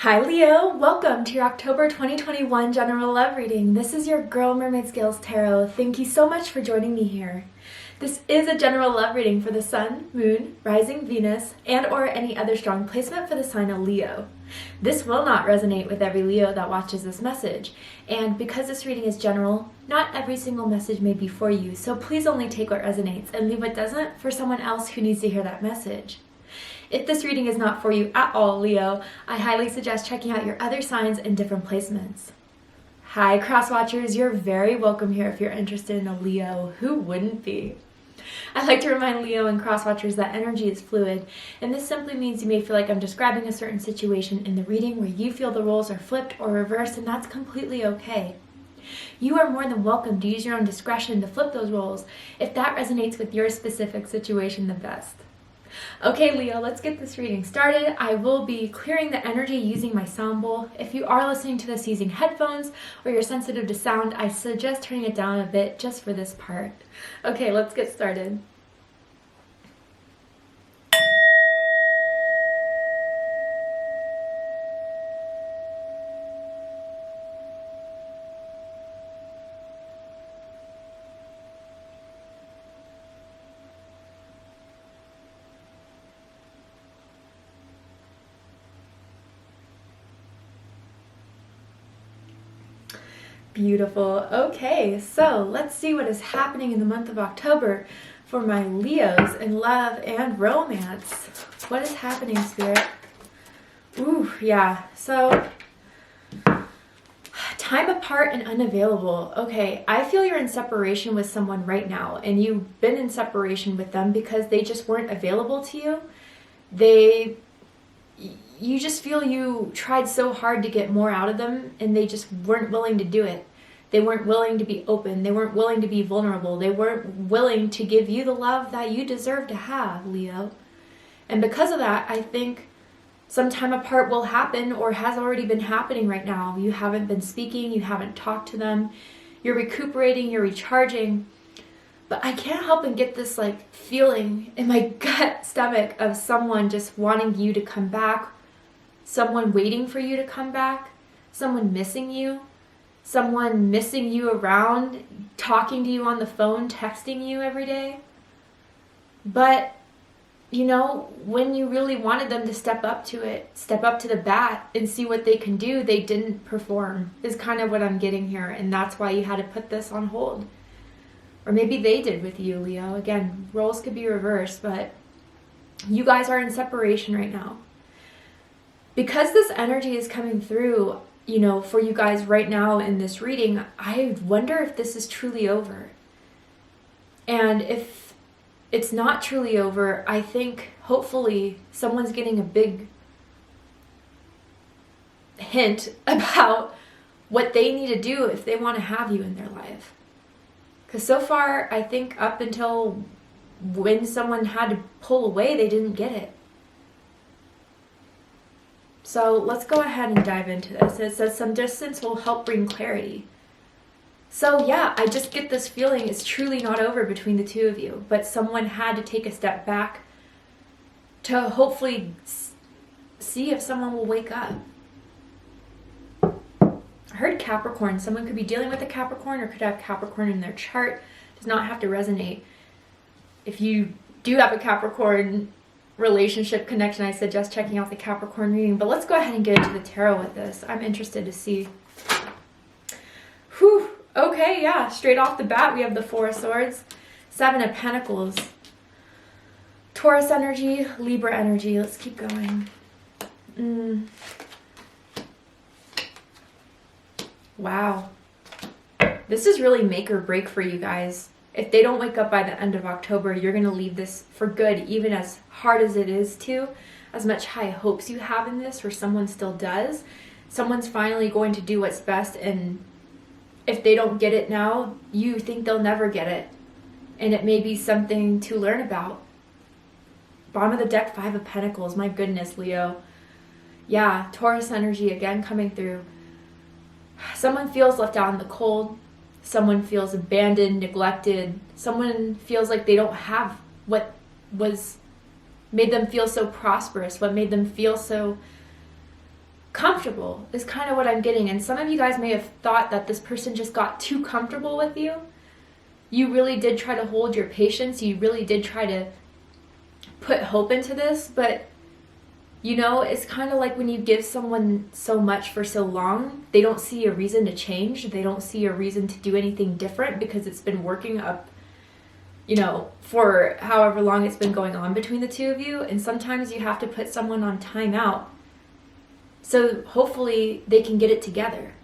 Hi Leo, welcome to your October 2021 General Love Reading. This is your girl Mermaid Scales Tarot. Thank you so much for joining me here. This is a general love reading for the Sun, Moon, Rising Venus, and or any other strong placement for the sign of Leo. This will not resonate with every Leo that watches this message, and because this reading is general, not every single message may be for you, so please only take what resonates and leave what doesn't for someone else who needs to hear that message. If this reading is not for you at all, Leo, I highly suggest checking out your other signs and different placements. Hi, cross watchers, you're very welcome here if you're interested in a Leo. Who wouldn't be? I like to remind Leo and cross watchers that energy is fluid, and this simply means you may feel like I'm describing a certain situation in the reading where you feel the roles are flipped or reversed, and that's completely okay. You are more than welcome to use your own discretion to flip those roles if that resonates with your specific situation the best. Okay, Leo, let's get this reading started. I will be clearing the energy using my sound bowl. If you are listening to this using headphones or you're sensitive to sound, I suggest turning it down a bit just for this part. Okay, let's get started. Beautiful. Okay, so let's see what is happening in the month of October for my Leos in love and romance. What is happening, Spirit? Ooh, yeah. So, time apart and unavailable. Okay, I feel you're in separation with someone right now, and you've been in separation with them because they just weren't available to you. You just feel you tried so hard to get more out of them, and they just weren't willing to do it. They weren't willing to be open. They weren't willing to be vulnerable. They weren't willing to give you the love that you deserve to have, Leo. And because of that, I think some time apart will happen or has already been happening right now. You haven't been speaking. You haven't talked to them. You're recuperating. You're recharging. But I can't help and get this feeling in my gut stomach of someone just wanting you to come back, someone waiting for you to come back, someone missing you around, talking to you on the phone, texting you every day. But, when you really wanted them to step up to the bat and see what they can do, they didn't perform, is kind of what I'm getting here. And that's why you had to put this on hold. Or maybe they did with you, Leo. Again, roles could be reversed, but you guys are in separation right now. Because this energy is coming through, for you guys right now in this reading, I wonder if this is truly over. And if it's not truly over, I think hopefully someone's getting a big hint about what they need to do if they want to have you in their life. Because so far, I think up until when someone had to pull away, they didn't get it. So let's go ahead and dive into this. It says some distance will help bring clarity. So yeah, I just get this feeling it's truly not over between the two of you, but someone had to take a step back to hopefully see if someone will wake up. I heard Capricorn. Someone could be dealing with a Capricorn or could have Capricorn in their chart. It does not have to resonate. If you do have a Capricorn relationship connection, I suggest checking out the Capricorn reading. But let's go ahead and get into the tarot with this. I'm interested to see. Whew. Okay, yeah. Straight off the bat, we have the Four of Swords, Seven of Pentacles, Taurus energy, Libra energy. Let's keep going. Wow. This is really make or break for you guys. If they don't wake up by the end of October, you're going to leave this for good, even as hard as it is to, as much high hopes you have in this, or someone still does. Someone's finally going to do what's best, and if they don't get it now, you think they'll never get it. And it may be something to learn about. Bottom of the deck, Five of Pentacles. My goodness, Leo. Yeah, Taurus energy again coming through. Someone feels left out in the cold. Someone feels abandoned, neglected. Someone feels like they don't have what was made them feel so prosperous, what made them feel so comfortable is kind of what I'm getting. And some of you guys may have thought that this person just got too comfortable with you. You really did try to hold your patience. You really did try to put hope into this. But, you know, it's kind of like when you give someone so much for so long, they don't see a reason to change. They don't see a reason to do anything different because it's been working up, you know, for however long it's been going on between the two of you. And sometimes you have to put someone on timeout. So hopefully they can get it together.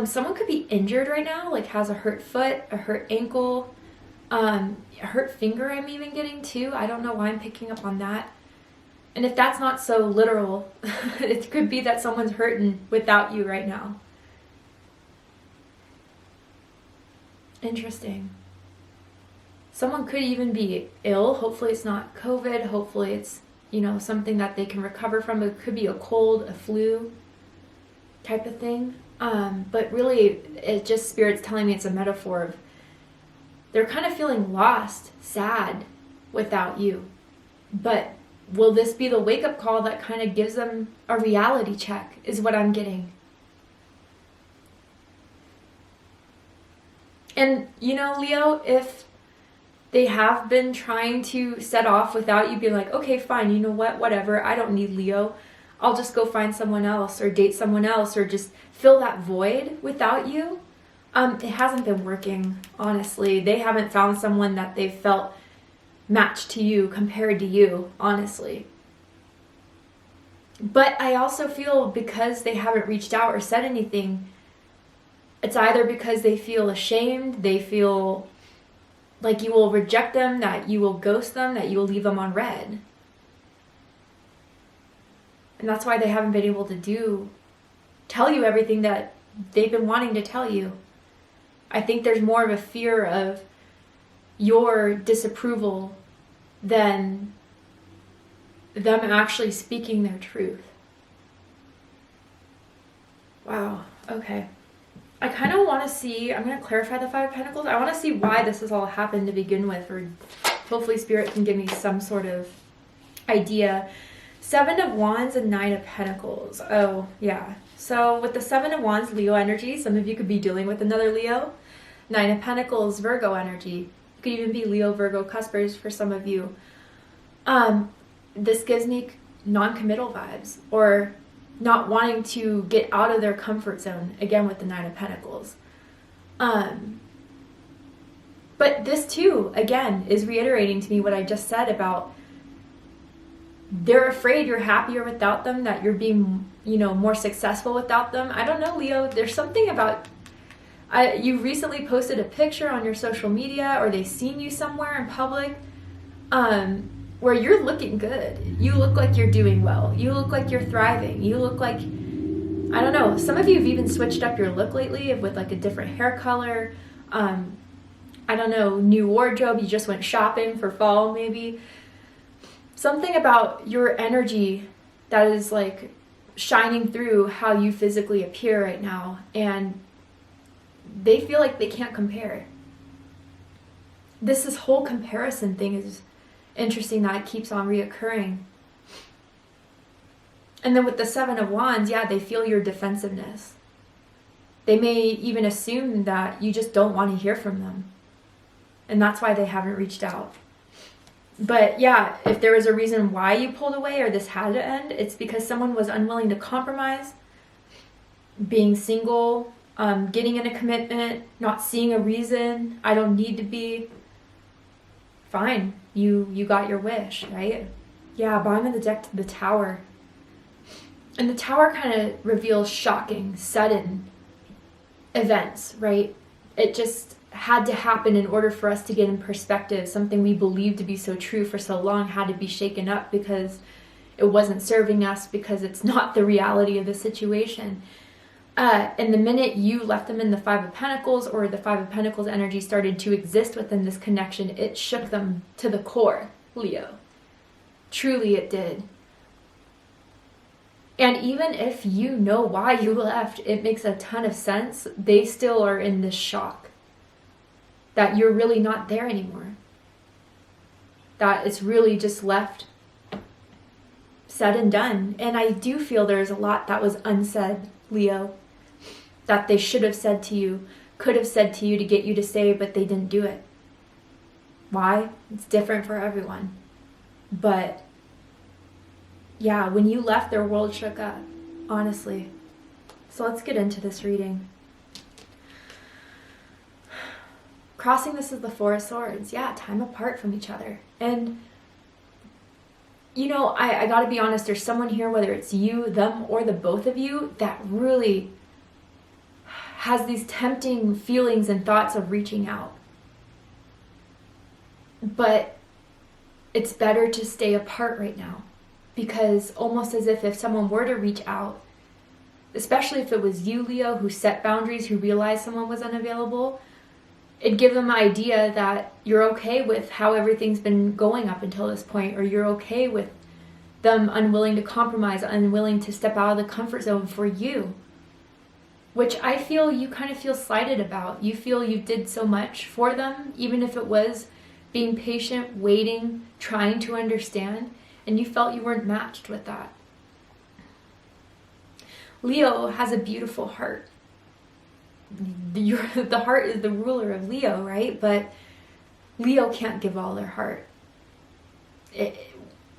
Someone could be injured right now, like has a hurt foot, a hurt ankle, a hurt finger I'm even getting too. I don't know why I'm picking up on that. And if that's not so literal, it could be that someone's hurting without you right now. Interesting. Someone could even be ill. Hopefully it's not COVID. Hopefully it's, you know, something that they can recover from. It could be a cold, a flu type of thing. But really, it's just Spirit's telling me it's a metaphor of they're kind of feeling lost, sad without you. But will this be the wake-up call that kind of gives them a reality check, is what I'm getting. And, you know, Leo, if they have been trying to set off without you being like, okay, fine, you know what, whatever, I don't need Leo. I'll just go find someone else or date someone else or just fill that void without you. It hasn't been working, honestly. They haven't found someone that they've felt matched to you, compared to you, honestly. But I also feel because they haven't reached out or said anything, it's either because they feel ashamed, they feel like you will reject them, that you will ghost them, that you will leave them on red. And that's why they haven't been able to tell you everything that they've been wanting to tell you. I think there's more of a fear of your disapproval than them actually speaking their truth. Wow, okay. I kind of want to see, I'm going to clarify the Five of Pentacles. I want to see why this has all happened to begin with, or hopefully Spirit can give me some sort of idea. Seven of Wands and Nine of Pentacles. Oh, yeah. So with the Seven of Wands, Leo energy, some of you could be dealing with another Leo. Nine of Pentacles, Virgo energy. It could even be Leo, Virgo, cuspers for some of you. This gives me non-committal vibes, or not wanting to get out of their comfort zone, again with the Nine of Pentacles. But this too, again, is reiterating to me what I just said about they're afraid you're happier without them, that you're being, you know, more successful without them. I don't know, Leo, there's something about, you recently posted a picture on your social media, or they've seen you somewhere in public, where you're looking good. You look like you're doing well. You look like you're thriving. You look like, I don't know, some of you have even switched up your look lately with like a different hair color. I don't know, new wardrobe. You just went shopping for fall maybe. Something about your energy that is like shining through how you physically appear right now. And they feel like they can't compare. This whole comparison thing is interesting, that it keeps on reoccurring. And then with the Seven of Wands, yeah, they feel your defensiveness. They may even assume that you just don't want to hear from them. And that's why they haven't reached out. But yeah, if there was a reason why you pulled away or this had to end, it's because someone was unwilling to compromise, being single, getting in a commitment, not seeing a reason. I don't need to be. Fine, you got your wish, right? Yeah, bottom of the deck, the Tower. And the Tower kind of reveals shocking, sudden events, right? It just had to happen in order for us to get in perspective. Something we believed to be so true for so long had to be shaken up because it wasn't serving us, because it's not the reality of the situation. And the minute you left them in the Five of Pentacles, or the Five of Pentacles energy started to exist within this connection, it shook them to the core, Leo. Truly it did. And even if you know why you left, it makes a ton of sense. They still are in this shock that you're really not there anymore. That it's really just left said and done. And I do feel there's a lot that was unsaid, Leo, that they should have said to you, could have said to you to get you to say, but they didn't do it. Why? It's different for everyone. But yeah, when you left, their world shook up, honestly. So let's get into this reading. Crossing this is the Four of Swords. Yeah, time apart from each other. And, you know, I gotta be honest, there's someone here, whether it's you, them, or the both of you, that really has these tempting feelings and thoughts of reaching out. But it's better to stay apart right now, because almost as if someone were to reach out, especially if it was you, Leo, who set boundaries, who realized someone was unavailable, it'd give them an idea that you're okay with how everything's been going up until this point, or you're okay with them unwilling to compromise, unwilling to step out of the comfort zone for you, which I feel you kind of feel slighted about. You feel you did so much for them, even if it was being patient, waiting, trying to understand, and you felt you weren't matched with that. Leo has a beautiful heart. The heart is the ruler of Leo, right? But Leo can't give all their heart.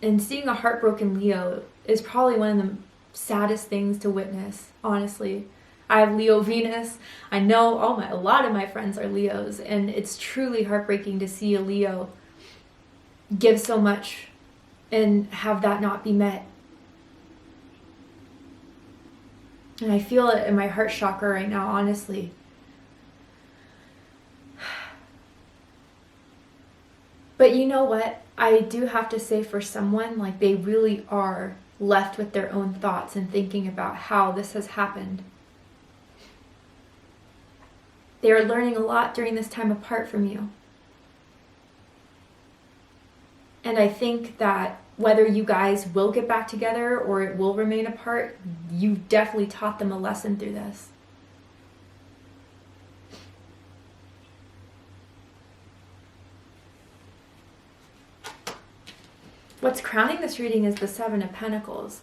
And seeing a heartbroken Leo is probably one of the saddest things to witness, honestly. I have Leo Venus. I know a lot of my friends are Leos, and it's truly heartbreaking to see a Leo give so much and have that not be met. And I feel it in my heart chakra right now, honestly. But you know what? I do have to say, for someone, like, they really are left with their own thoughts and thinking about how this has happened. They are learning a lot during this time apart from you. And I think that whether you guys will get back together or it will remain apart, you've definitely taught them a lesson through this. What's crowning this reading is the Seven of Pentacles.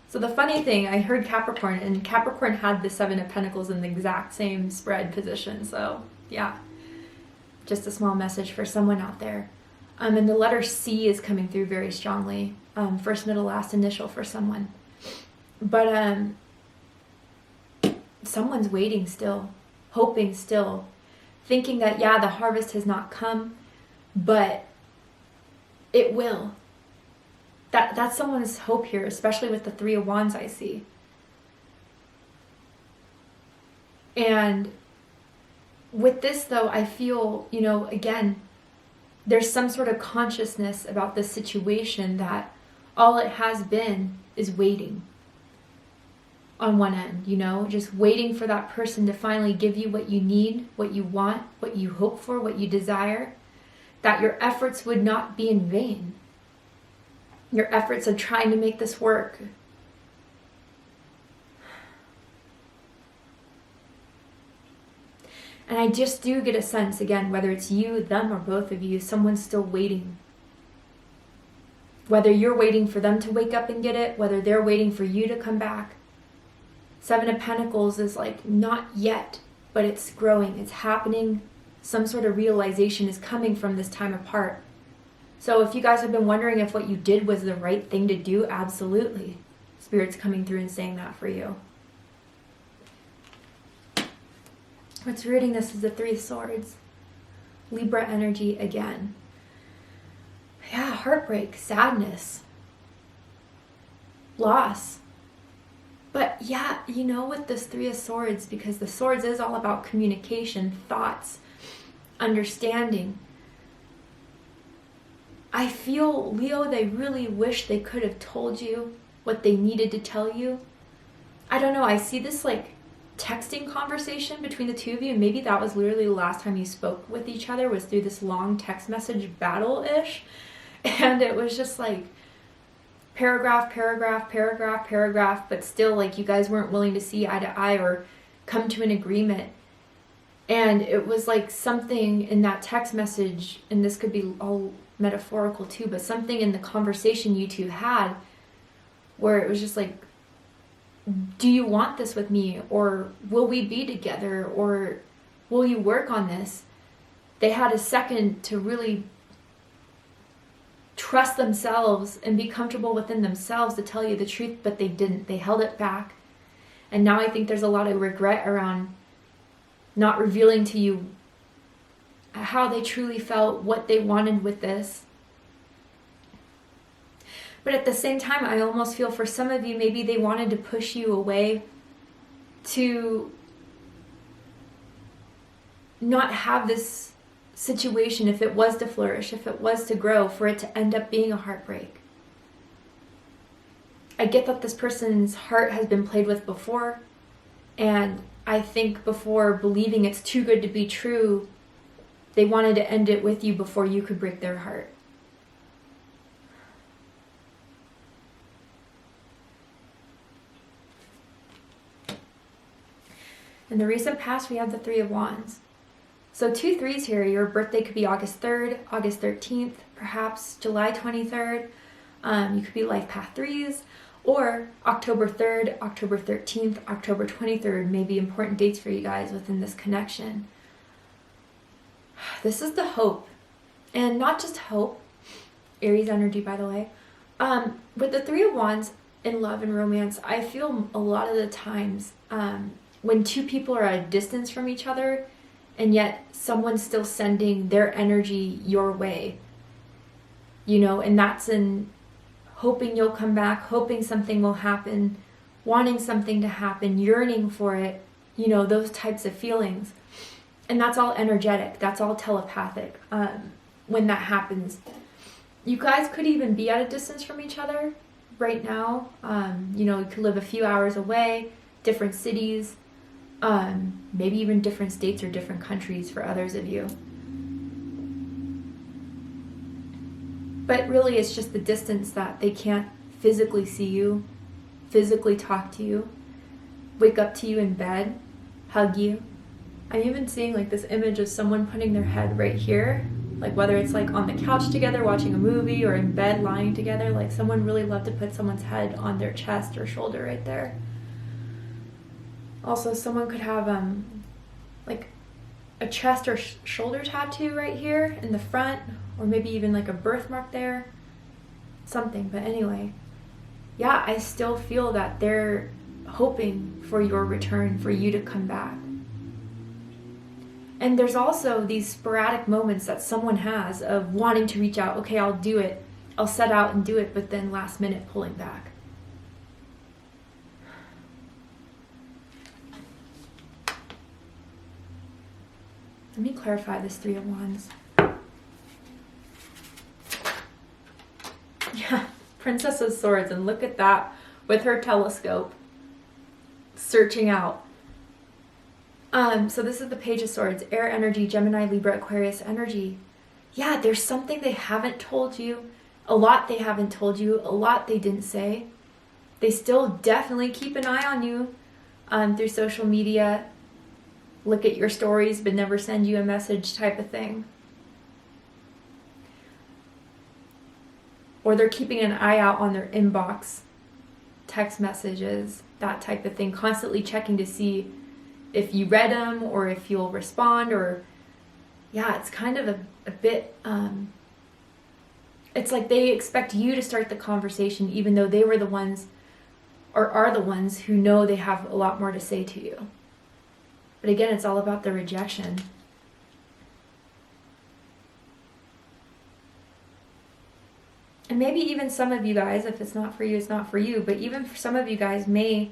So the funny thing, I heard Capricorn, and Capricorn had the Seven of Pentacles in the exact same spread position. So yeah, just a small message for someone out there. And the letter C is coming through very strongly. First, middle, last initial for someone. But someone's waiting still, hoping still, thinking that, yeah, the harvest has not come, but it will. That's someone's hope here, especially with the Three of Wands I see. And with this, though, I feel, you know, again, there's some sort of consciousness about this situation that all it has been is waiting on one end, you know, just waiting for that person to finally give you what you need, what you want, what you hope for, what you desire, that your efforts would not be in vain. Your efforts of trying to make this work. And I just do get a sense, again, whether it's you, them, or both of you, someone's still waiting. Whether you're waiting for them to wake up and get it, whether they're waiting for you to come back. Seven of Pentacles is like, not yet, but it's growing, it's happening. Some sort of realization is coming from this time apart. So if you guys have been wondering if what you did was the right thing to do, absolutely. Spirit's coming through and saying that for you. What's reading this is the Three of Swords. Libra energy again. Yeah, heartbreak, sadness, loss. But yeah, you know, with this Three of Swords, because the Swords is all about communication, thoughts, understanding. I feel, Leo, they really wish they could have told you what they needed to tell you. I don't know, I see this like texting conversation between the two of you, and maybe that was literally the last time you spoke with each other, was through this long text message battle-ish. And it was just like paragraph, paragraph, paragraph, paragraph, but still like you guys weren't willing to see eye to eye or come to an agreement. And it was like something in that text message, and this could be all metaphorical too, but something in the conversation you two had where it was just like, do you want this with me? Or will we be together? Or will you work on this? They had a second to really trust themselves and be comfortable within themselves to tell you the truth, but they didn't. They held it back. And now I think there's a lot of regret around not revealing to you how they truly felt, what they wanted with this. But at the same time, I almost feel for some of you, maybe they wanted to push you away to not have this situation, if it was to flourish, if it was to grow, for it to end up being a heartbreak. I get that this person's heart has been played with before, and I think before believing it's too good to be true, they wanted to end it with you before you could break their heart. In the recent past, we have the Three of Wands. So 2 3s here. Your birthday could be August 3rd, August 13th, perhaps July 23rd. You could be life path 3s, or October 3rd, October 13th, October 23rd may be important dates for you guys within this connection. This is the hope, and not just hope, Aries energy, by the way. With the Three of Wands in love and romance, I feel a lot of the times when two people are at a distance from each other, and yet someone's still sending their energy your way, you know, and that's in hoping you'll come back, hoping something will happen, wanting something to happen, yearning for it, you know, those types of feelings. And that's all energetic, that's all telepathic when that happens. You guys could even be at a distance from each other right now. You know, you could live a few hours away, different cities, maybe even different states or different countries for others of you. But really it's just the distance that they can't physically see you, physically talk to you, wake up to you in bed, hug you. I'm even seeing like this image of someone putting their head right here, like whether it's like on the couch together watching a movie or in bed lying together, like someone really loved to put someone's head on their chest or shoulder right there. Also, someone could have like a chest or shoulder tattoo right here in the front, or maybe even like a birthmark there, something. But anyway, yeah, I still feel that they're hoping for your return, for you to come back. And there's also these sporadic moments that someone has of wanting to reach out. Okay, I'll do it. I'll set out and do it, but then last minute pulling back. Let me clarify this Three of Wands. Yeah, Princess of Swords, and look at that with her telescope searching out. So this is the Page of Swords, air energy, Gemini, Libra, Aquarius energy. Yeah, there's something they haven't told you, a lot they haven't told you, a lot they didn't say. They still definitely keep an eye on you through social media, look at your stories but never send you a message type of thing. Or they're keeping an eye out on their inbox, text messages, that type of thing, constantly checking to see if you read them or if you'll respond. Or yeah, it's kind of a bit it's like they expect you to start the conversation, even though they were the ones or are the ones who know they have a lot more to say to you. But again, it's all about the rejection. And maybe even some of you guys, if it's not for you, it's not for you, but even for some of you guys may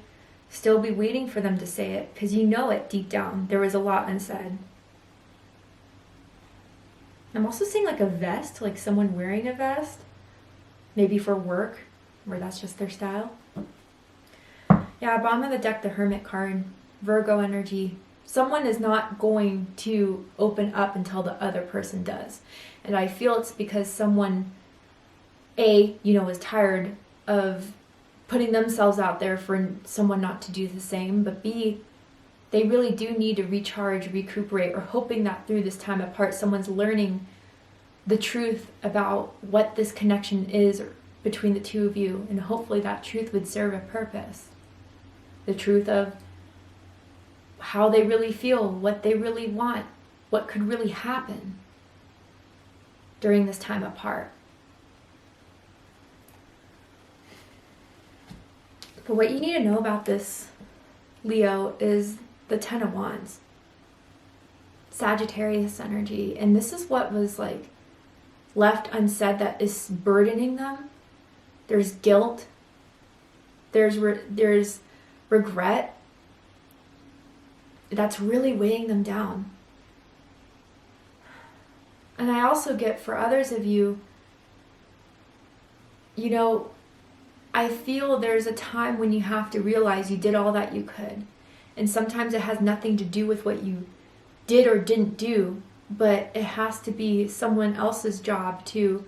still be waiting for them to say it, because you know it deep down. There was a lot unsaid. I'm also seeing like a vest, like someone wearing a vest, maybe for work, where that's just their style. Yeah, bottom of the deck, the Hermit card, Virgo energy. Someone is not going to open up until the other person does. And I feel it's because someone, A, you know, is tired of putting themselves out there for someone not to do the same, but B, they really do need to recharge, recuperate, or hoping that through this time apart, someone's learning the truth about what this connection is, between the two of you, and hopefully that truth would serve a purpose. The truth of how they really feel, what they really want, what could really happen during this time apart. But what you need to know about this, Leo, is the Ten of Wands. Sagittarius energy. And this is what was like left unsaid that is burdening them. There's guilt. There's regret. That's really weighing them down. And I also get, for others of you, you know, I feel there's a time when you have to realize you did all that you could. And sometimes it has nothing to do with what you did or didn't do, but it has to be someone else's job to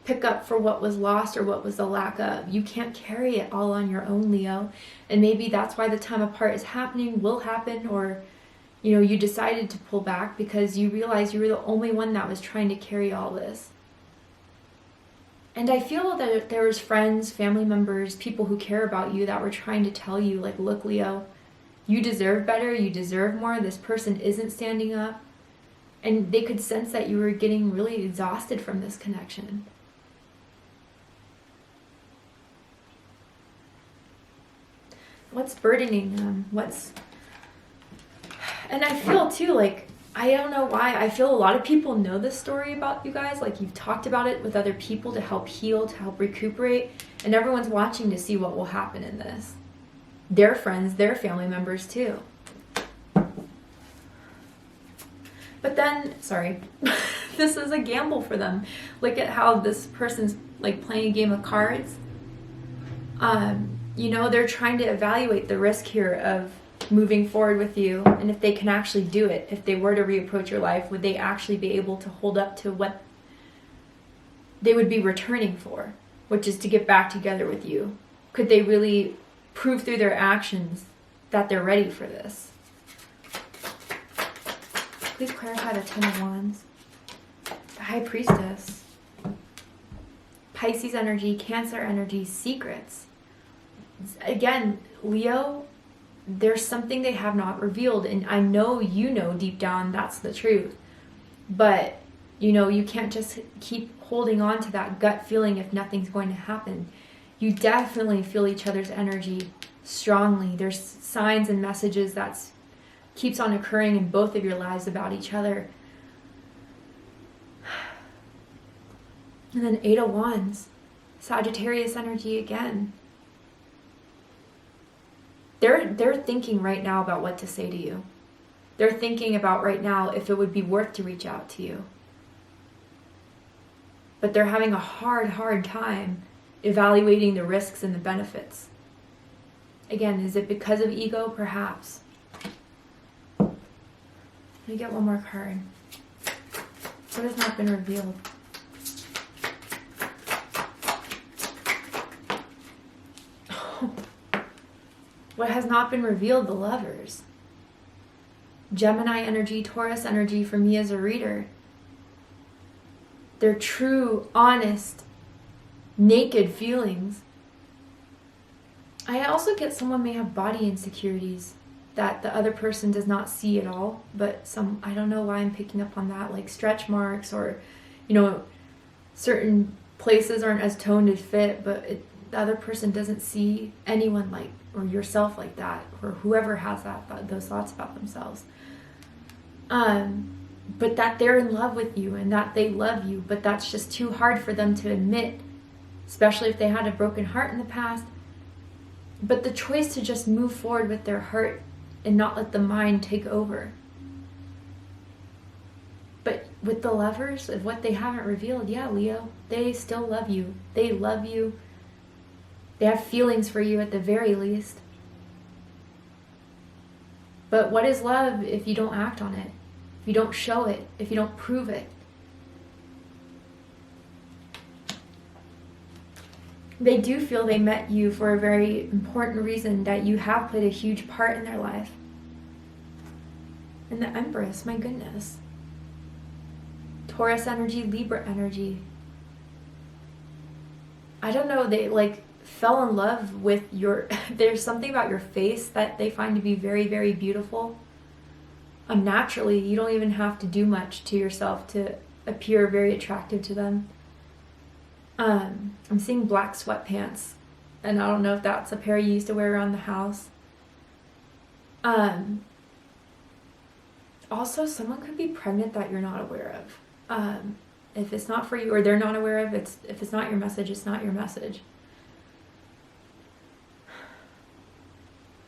pick up for what was lost or what was the lack of. You can't carry it all on your own, Leo. And maybe that's why the time apart is happening, will happen, or you know, you decided to pull back because you realized you were the only one that was trying to carry all this. And I feel that there was friends, family members, people who care about you that were trying to tell you, like, look, Leo, you deserve better, you deserve more, this person isn't standing up. And they could sense that you were getting really exhausted from this connection. What's burdening them? And I feel too, like, I don't know why, I feel a lot of people know this story about you guys. Like, you've talked about it with other people to help heal, to help recuperate. And everyone's watching to see what will happen in this. Their friends, their family members too. But then, sorry, this is a gamble for them. Look at how this person's like playing a game of cards. You know, they're trying to evaluate the risk here of moving forward with you, and if they can actually do it. If they were to reapproach your life, would they actually be able to hold up to what they would be returning for, which is to get back together with you? Could they really prove through their actions that they're ready for this? Please clarify the Ten of Wands. The High Priestess. Pisces energy, Cancer energy, secrets. Again, Leo, there's something they have not revealed, and I know you know deep down that's the truth. But, you know, you can't just keep holding on to that gut feeling if nothing's going to happen. You definitely feel each other's energy strongly. There's signs and messages that keeps on occurring in both of your lives about each other. And then Eight of Wands, Sagittarius energy again. They're thinking right now about what to say to you. They're thinking about right now if it would be worth to reach out to you. But they're having a hard time evaluating the risks and the benefits. Again, is it because of ego? Perhaps. Let me get one more card. What has not been revealed? What has not been revealed? The Lovers. Gemini energy, Taurus energy for me as a reader. They're true, honest, naked feelings. I also get someone may have body insecurities that the other person does not see at all, but I don't know why I'm picking up on that, like stretch marks, or, you know, certain places aren't as toned as fit, but the other person doesn't see anyone like, or yourself like that, or whoever has those thoughts about themselves. But that they're in love with you and that they love you, but that's just too hard for them to admit, especially if they had a broken heart in the past. But the choice to just move forward with their heart and not let the mind take over. But with the Lovers, of what they haven't revealed, yeah, Leo, they still love you. They love you. They have feelings for you at the very least. But what is love if you don't act on it? If you don't show it? If you don't prove it? They do feel they met you for a very important reason, that you have played a huge part in their life. And the Empress, my goodness. Taurus energy, Libra energy. I don't know, they like fell in love with your, there's something about your face that they find to be very, very beautiful. Naturally, you don't even have to do much to yourself to appear very attractive to them. I'm seeing black sweatpants, and I don't know if that's a pair you used to wear around the house. Also, someone could be pregnant that you're not aware of. If it's not for you, or they're not aware of it, if it's not your message, it's not your message.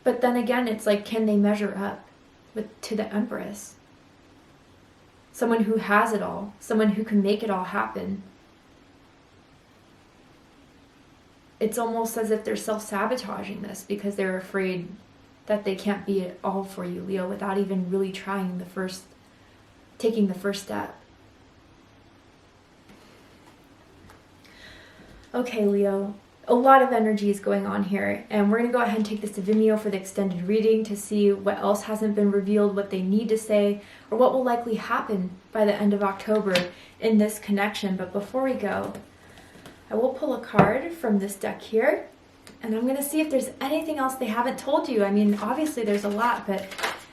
But then again, it's like, can they measure up to the Empress? Someone who has it all, someone who can make it all happen. It's almost as if they're self-sabotaging this because they're afraid that they can't be it all for you, Leo, without even really trying taking the first step. Okay, Leo, a lot of energy is going on here, and we're going to go ahead and take this to Vimeo for the extended reading to see what else hasn't been revealed, what they need to say, or what will likely happen by the end of October in this connection. But before we go, I will pull a card from this deck here, and I'm going to see if there's anything else they haven't told you. I mean, obviously there's a lot, but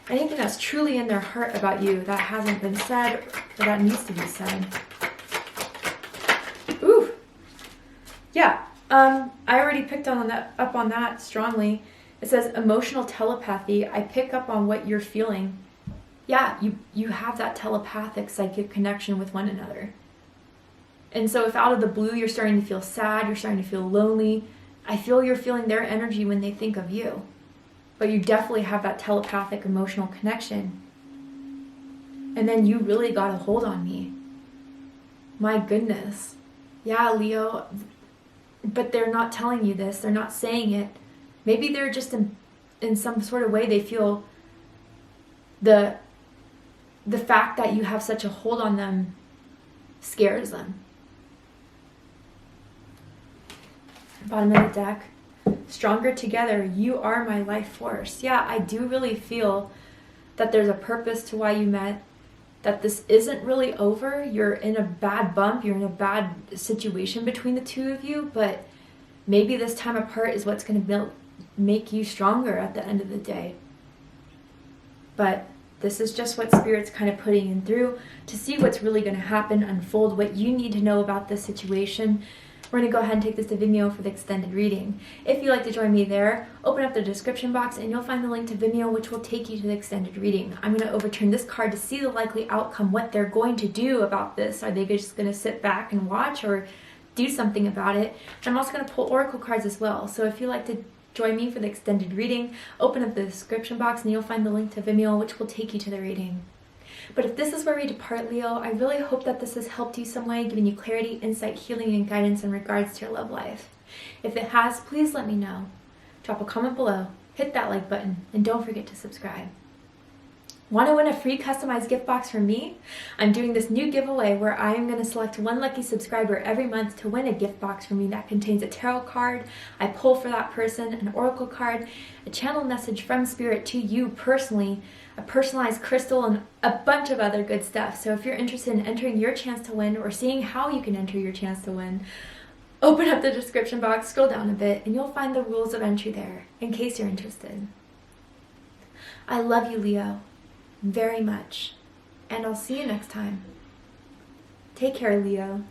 anything that's truly in their heart about you that hasn't been said or that needs to be said. Ooh. Yeah. I already picked up on that strongly. It says emotional telepathy. I pick up on what you're feeling. Yeah, you have that telepathic psychic connection with one another. And so if out of the blue you're starting to feel sad, you're starting to feel lonely, I feel you're feeling their energy when they think of you. But you definitely have that telepathic emotional connection. And then you really got a hold on me. My goodness. Yeah, Leo. But they're not telling you this. They're not saying it. Maybe they're just in some sort of way they feel the fact that you have such a hold on them scares them. Bottom of the deck. Stronger together. You are my life force. Yeah, I do really feel that there's a purpose to why you met. That this isn't really over. You're in a bad bump. You're in a bad situation between the two of you. But maybe this time apart is what's going to make you stronger at the end of the day. But this is just what Spirit's kind of putting in through to see what's really going to happen, unfold, what you need to know about this situation. We're going to go ahead and take this to Vimeo for the extended reading. If you'd like to join me there, open up the description box and you'll find the link to Vimeo, which will take you to the extended reading. I'm going to overturn this card to see the likely outcome, what they're going to do about this. Are they just going to sit back and watch or do something about it? I'm also going to pull oracle cards as well. So if you'd like to join me for the extended reading, open up the description box and you'll find the link to Vimeo, which will take you to the reading. But if this is where we depart, Leo, I really hope that this has helped you some way, giving you clarity, insight, healing, and guidance in regards to your love life. If it has, please let me know. Drop a comment below, hit that like button, and don't forget to subscribe. Want to win a free customized gift box from me? I'm doing this new giveaway where I am going to select one lucky subscriber every month to win a gift box from me that contains a tarot card. I pull for that person, an oracle card, a channel message from Spirit to you personally, a personalized crystal, and a bunch of other good stuff. So if you're interested in entering your chance to win or seeing how you can enter your chance to win, open up the description box, scroll down a bit, and you'll find the rules of entry there in case you're interested. I love you, Leo, very much, and I'll see you next time. Take care, Leo.